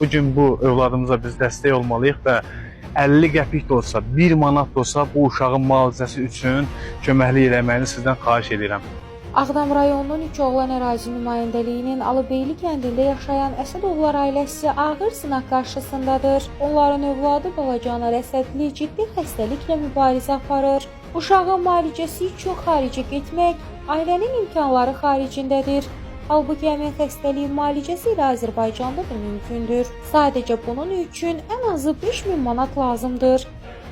Bugün bu övladımıza biz dəstək olmalıyıq və 50 qəpik də olsa, 1 manat da olsa bu uşağın müalicəsi üçün köməklik eləməyini sizdən xahiş edirəm. Ağdam rayonunun Üç-Oğlan ərazi nümayəndəliyinin Alıbeyli kəndində yaşayan Əsədovlar ailəsi ağır sınaq qarşısındadır. Onların övladı Balacanar Əsədli ciddi xəstəliklə mübarizə aparır. Uşağın müalicəsi üçün xaricə getmək ailənin imkanları xaricindədir. Halbuki həmin xəstəliyin müalicəsi ilə Azərbaycanda da mümkündür. Sadəcə bunun üçün ən azı 5000 manat lazımdır.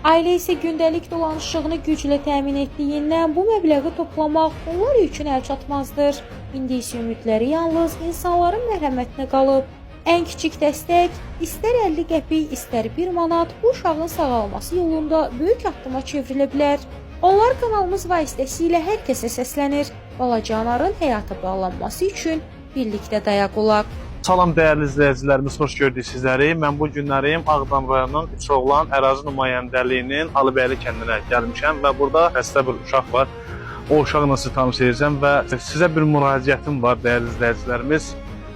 Ailə isə gündəlik dolanışığını güclə təmin etdiyindən bu məbləği toplamaq onlar üçün əlçatmazdır. İndi isə ümidləri yalnız insanların mərhəmətinə qalıb. Ən kiçik dəstək, istər 50 qəpik, istər 1 manat bu uşağın sağalması yolunda böyük addıma çevrilə bilər. Onlar kanalımız vasitəsilə hər kəsə səslənir. Balacanarın həyata bağlanması üçün birlikdə dayaq olaq. Salam dəyərli izləyicilərimiz, xoş gördük sizləri. Mən bu günlərim Ağdam rayonunun Üç-Oğlan ərazi nümayəndəliyinin Alıbeyli kəndinə gəlmişəm və burada xəstə bir uşaq var. O uşaqla sizi tanış edəcəm və sizə bir müraciətim var dəyərli izləyicilərimiz.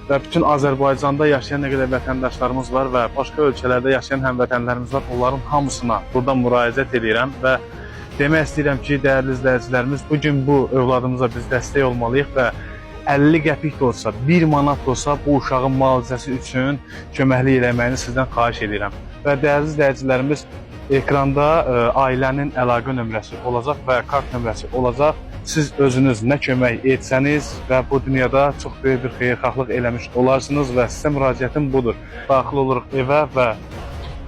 Və bütün Azərbaycanda yaşayan nə qədər vətəndaşlarımız var və başqa ölkələrdə yaşayan həmvətənlərimiz var. Onların hamısına burada müraciət edirəm və demək istəyirəm ki, dəyərli izləyicilərimiz, bugün bu övladımıza biz dəstək olmalıyıq və 50 qəpik də olsa, 1 manat da olsa bu uşağın müalicəsi üçün köməklik eləməyini sizdən xahiş edirəm. Və dəyərli izləyicilərimiz, ekranda ailənin əlaqə nömrəsi olacaq və kart nömrəsi olacaq. Siz özünüz nə kömək etsəniz və bu dünyada çox böyük bir xeyirxahlıq eləmiş olarsınız və sizə müraciətim budur. Daxil oluruq evə və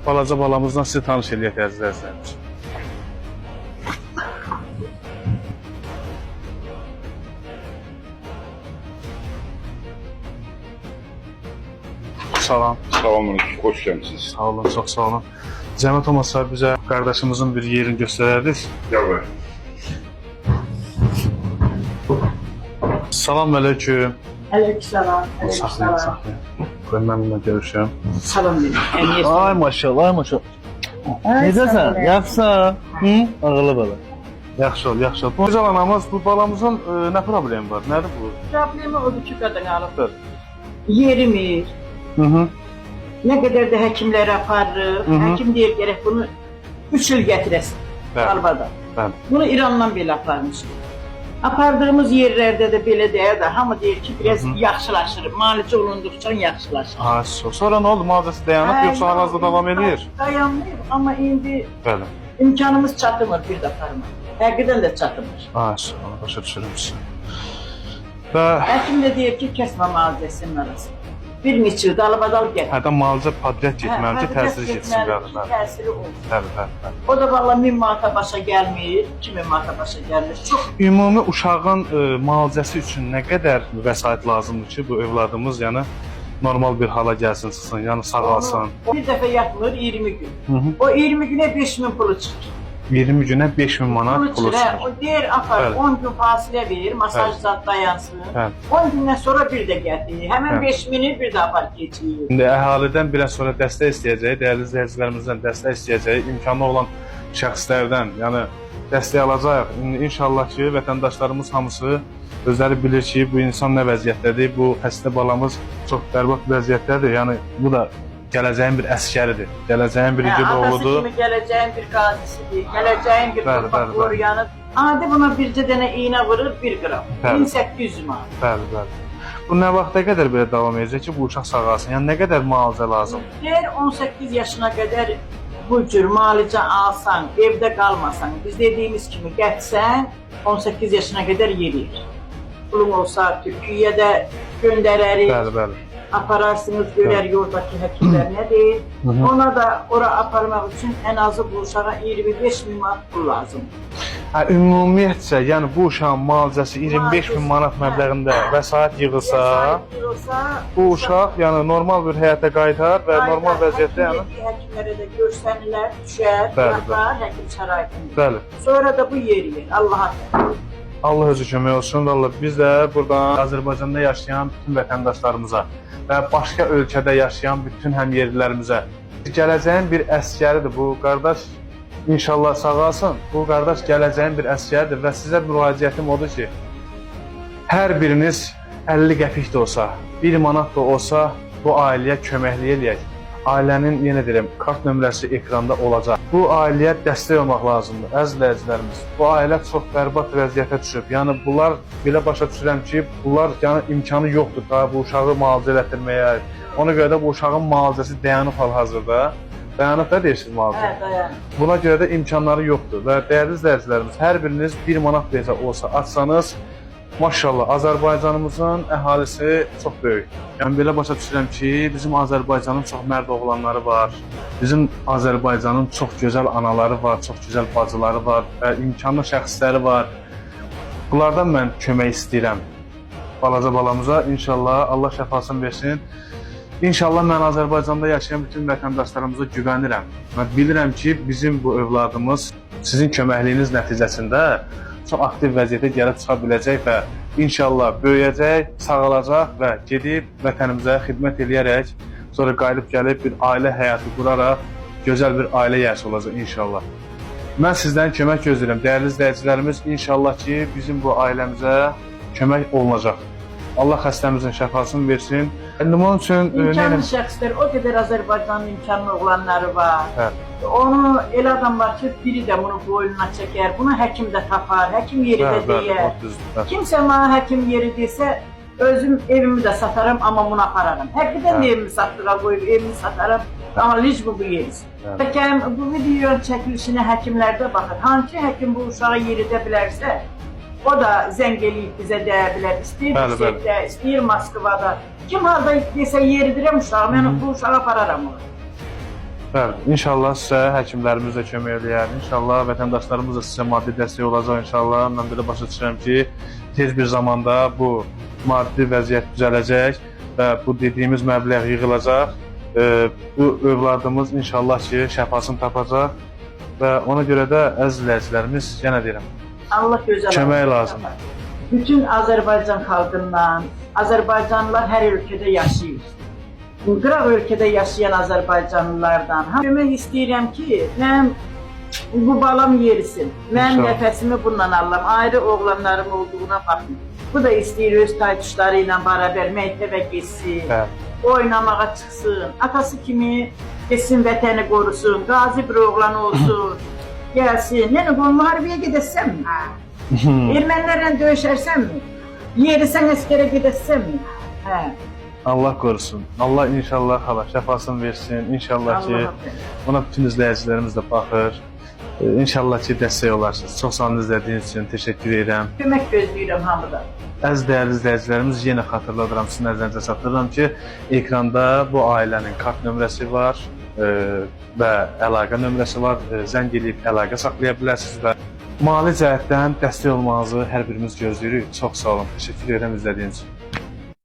balaca balamızla sizi tanış edək dəyərli izləyicilərimiz. Salam. Salam, hoş gəlmisiniz. Sağ olun, çox sağ olun. Zəhmət olmasa bizə qardaşımızın bir yerini göstərərdiniz. Gəl bəy. Salam aleyküm. Aleykümselam. Saxlayın, saxlayın. Qoy mənimlə görüşəm. Salam verin. Ay maşallah, ay maşallah. Necəsən? Yaxşısan? Hı? Ağılı bala. Yaxşı ol, yaxşı ol. Gözəl anamız, bu balamızın nə problemi var? Nədir bu? Problemi odur ki, qadın alıb. Yerimir. Hı. Nə qədər də həkimlərə aparırıq. Həkim deyir gərək bunu 3 il gətirəsin. Albada. Bəli. Bunu İrandan belə aparmışıq. Apardığımız yerlərdə də belə deyir də hamı deyir ki, biraz yaxşılaşır. Müalicə olunduqca yaxşılaşır. Ha, sonra nə oldu? Müalicəsi dayanıb yoxsa hal-hazırda davam edir? Dayanmır, amma indi Bəli. imkanımız çatmır bir də aparmaq. Həqiqətən də çatmır. Ha, onu başa düşürüm sizə. Və Həkim də deyir ki, kəsmə müalicəsinin arasında. Bir neçə il dalbadal gətir. hərdən müalicə padrət getməli ki, təsir getsin. Bəli. Təsiri olsun. Bəli. O da valla 1000 manata başa gəlmir, 2000 manata başa gəlmir. Çox Ümumi uşağın müalicəsi üçün nə qədər vəsait lazımdır ki, bu övladımız yəni normal bir hala gəlsin, çıxsın, yəni sağalsın. bir dəfə yatmır 20 gün. Hı. O 20 günə 5000 pulu çıxır. 20 günə 5000 manat pulu Pulu çıxır. çıxır. O deyir apar Bəli. 10 gün fasilə verir, masaj zat dayansın. Bəli. 10 gündən sonra bir də gətir. Həmin Bəli. 5000-i bir də apar keçir. İndi əhalidən biraz sonra dəstək istəyəcək, dəyərli izləyicilərimizdən dəstək istəyəcək, imkanı olan şəxslərdən, yəni dəstək alacağıq. İnşallah ki, vətəndaşlarımız hamısı özləri bilir ki, bu insan nə vəziyyətdədir, bu xəstə balamız çox bərbad vəziyyətdədir. Yəni bu da gələcəyin bir əsgəridir, gələcəyin bir igid Atası oğludur. kimi gələcəyin bir qazisidir, gələcəyin bir Bəli, torpaq bəli. qoruyanı. Adi buna bircə dənə iynə vurur 1 qram. Bəli. 1800 manat. Bəli. Bu nə vaxta qədər belə davam edəcək ki, bu uşaq sağalsın? Yəni nə qədər müalicə lazım? Deyir 18 yaşına qədər bu cür müalicə alsan, evdə qalmasan, biz dediyimiz kimi getsən 18 yaşına qədər yeriyir. Pulun olsa Türkiyədə göndərərik, Bəli. apararsınız, görər yoldakı həkimlər nə deyir. Ona da ora aparmaq üçün ən azı bu uşağa 25 min manat pul lazımdır. Ümumiyyətcə, yəni bu uşağın müalicəsi 25 min manat məbləğində vəsait yığılsa, bu uşaq yəni normal bir həyata qayıtar və normal vəziyyətdə yəni həkimlərə də görsənilər, düşər, Bəli, yatar həkim şəraitində. bəli. Sonra da bu yeriyir, Allah'a təala. Allah özü kömək olsun. Vallahi biz də buradan Azərbaycanda yaşayan bütün vətəndaşlarımıza və başqa ölkədə yaşayan bütün həmyerlilərimizə gələcəyin bir əsgəridir bu qardaş. İnşallah sağalsın. Bu qardaş gələcəyin bir əsgəridir və sizə müraciətim odur ki, hər biriniz 50 qəpik də olsa, 1 manat da olsa bu ailəyə köməklik eləyək. ailənin, yenə deyirəm, kart nömrəsi ekranda olacaq. Bu ailəyə dəstək olmaq lazımdır, əziz izləyicilərimiz. Bu ailə çox bərbad vəziyyətə düşüb. Yəni bunlar belə başa düşürəm ki, bunlar yəni imkanı yoxdur da bu uşağı müalicə etdirməyə. Ona görə də bu uşağın müalicəsi dayanıb hal-hazırda. Dayanıb da deyirsiniz müalicə. Hə, dayan. Buna görə də imkanları yoxdur və dəyərli izləyicilərimiz, hər biriniz 1 manat belə olsa atsanız, maşallah, Azərbaycanımızın əhalisi çox böyük. Yəni belə başa düşürəm ki, bizim Azərbaycanın çox mərd oğlanları var. Bizim Azərbaycanın çox gözəl anaları var, çox gözəl bacıları var və imkanlı şəxsləri var. Bunlardan mən kömək istəyirəm balaca balamıza. İnşallah Allah şəfasını versin. İnşallah mən Azərbaycanda yaşayan bütün vətəndaşlarımıza güvənirəm. Mən bilirəm ki, bizim bu övladımız sizin köməkliyiniz nəticəsində çox aktiv vəziyyətə gəlib çıxa biləcək və inşallah böyüyəcək, sağalacaq və gedib vətənimizə xidmət edərək, sonra qayıdıb gəlib bir ailə həyatı quraraq gözəl bir ailə yərsi olacaq inşallah. Mən sizdən kömək gözləyirəm, dəyərli izləyicilərimiz. İnşallah ki, bizim bu ailəmizə kömək olunacaq. Allah xəstəmizin şəfasını versin. Bunun üçün İmkanlı şəxslər, o qədər Azərbaycanın imkanlı oğlanları var. Hə. Onu elə adam var ki, biri də bunu boynuna çəkər, bunu həkim də tapar, həkim yeri də deyər. Kimsə mənə həkim yeri desə, özüm evimi də sataram, amma bunu apararam. Həqiqdən də evimi satdığa qoyub, evimi sataram, amma lic bu yeriz. Pəkə, bu videonun çəkilişinə həkimlərdə baxır. Hangi həkim bu uşağı yeridə bilərsə, o da zəng eləyib bizə deyə bilər. İstəyir Rusiyada, istəyir Moskvada. Kim halda desə yeridirəm uşağı, mən bu uşağı apararam onu. Bəli, inşallah sizə həkimlərimiz də kömək eləyər. İnşallah vətəndaşlarımız da sizə maddi dəstək olacaq inşallah. Mən belə başa düşürəm ki, tez bir zamanda bu maddi vəziyyət düzələcək və bu dediyimiz məbləğ yığılacaq. Bu övladımız inşallah ki, şəfasını tapacaq və ona görə də əziz izləyicilərimiz, yenə deyirəm, Allah gözəl kömək lazımdır. Bütün Azərbaycan xalqından, Azərbaycanlılar hər ölkədə yaşayır. Qıraq ölkədə yaşayan Azərbaycanlılardan kömək istəyirəm ki, mənim bu balam yerisin. Mənim nəfəsimi bununla allam. Ayrı oğlanlarım olduğuna baxın. Bu da istəyir öz taytuşları ilə bərabər məktəbə getsin, oynamağa çıxsın. Atası kimi getsin, vətəni qorusun, qazi bir oğlan olsun, gəlsin. Nənə, bu müharibəyə gedəsənmi? Ermənilərlə döyüşərsənmi? Yerisən əskərə gedəsənmi? Hə. Allah qorusun. Allah inşallah hala şəfasını versin. İnşallah ki, buna bütün izləyicilərimiz də baxır. İnşallah ki, dəstək olarsınız. Çox sağ olun izlədiyiniz üçün təşəkkür edirəm. Kömək gözləyirəm hamıdan. Əziz dəyərli izləyicilərimiz, yenə xatırladıram, sizin nəzərinizə çatdırıram ki, ekranda bu ailənin kart nömrəsi var və əlaqə nömrəsi var. Zəng edib əlaqə saxlaya bilərsiniz və mali cəhətdən dəstək olmanızı hər birimiz gözləyirik. Çox sağ olun. Təşəkkür edirəm izlədiyiniz üçün.